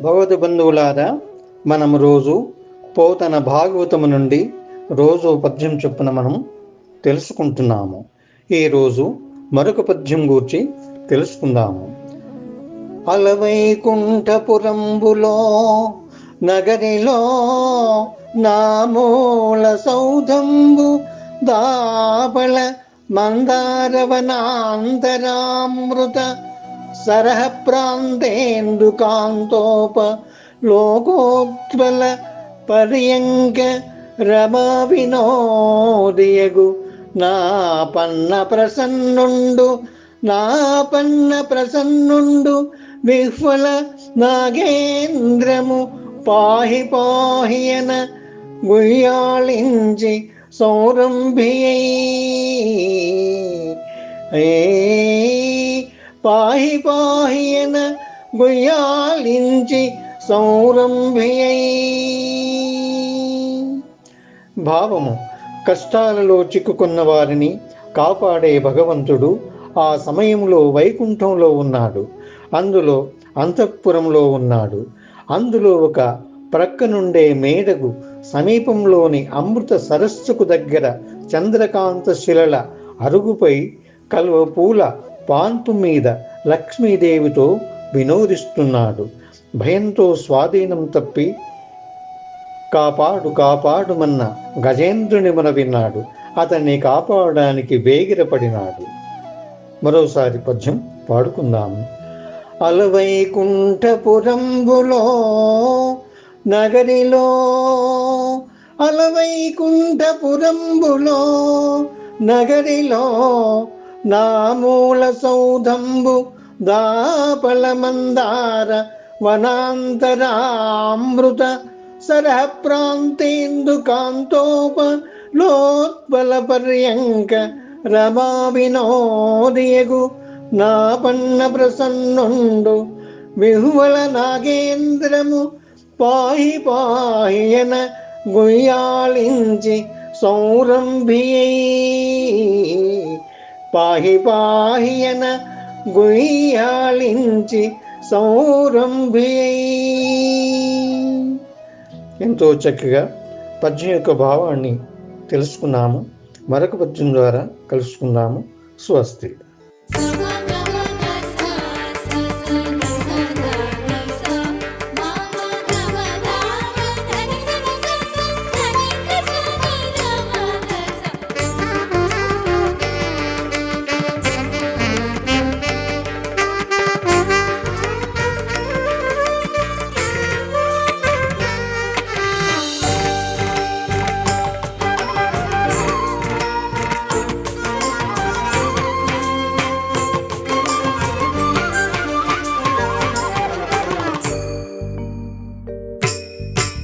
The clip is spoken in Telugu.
భగవద్ బంధువులారా, మనం రోజు పోతన భాగవతము నుండి రోజు పద్యం చొప్పున మనం తెలుసుకుంటున్నాము. ఈరోజు మరొక పద్యం గూర్చి తెలుసుకుందాము. అలవైకుంఠపురంబులో నగరిలో నామూల సౌధంబు దాపల మందారవనాంతరామృత సరహ ప్రాంతేందు కాంతోప లోకోత్వల పర్యంక రమా వినోదియగు నా పన్న ప్రసన్నుండు విహ్వల నాగేంద్రము పాహి పాహియన గుయ్యాళించి సౌరంభియై పాహి పాహియన గుయ్యాళించి సౌరంభియై. భావము: కష్టాలలో చిక్కుకున్న వారిని కాపాడే భగవంతుడు ఆ సమయంలో వైకుంఠంలో ఉన్నాడు. అందులో అంతఃపురంలో ఉన్నాడు. అందులో ఒక ప్రక్క నుండే మేడకు సమీపంలోని అమృత సరస్సుకు దగ్గర చంద్రకాంత శిలల అరుగుపై కలువ పూల పాన్పు మీద లక్ష్మీదేవితో వినోదిస్తున్నాడు. భయంతో స్వాధీనం తప్పి కాపాడుమన్న గజేంద్రుని మన విన్నాడు. అతన్ని కాపాడడానికి వేగిరపడినాడు. మరోసారి పద్యం పాడుకుందాము. అలవైకుంఠపురంబులో నగరిలో అలవైకుంఠపురంబులో నగరిలో నామూల సౌధంబు దాపల మందార వనాంతరామృత సరహ ప్రాంతేందు కాంతోప లోత్పల పర్యంక రమా వినోదియగు నా పన్న ప్రసన్నుండు విహ్వల నాగేంద్రము పాహి పాహియన గుయ్యాళించి సౌరంభియై పాహి పాహియన గుయ్యాళించి సౌరంభియై. ఎంతో చక్కగా పద్యం యొక్క భావాన్ని తెలుసుకున్నాము. మరొక పద్యం ద్వారా కలుసుకుందాము. స్వస్తి.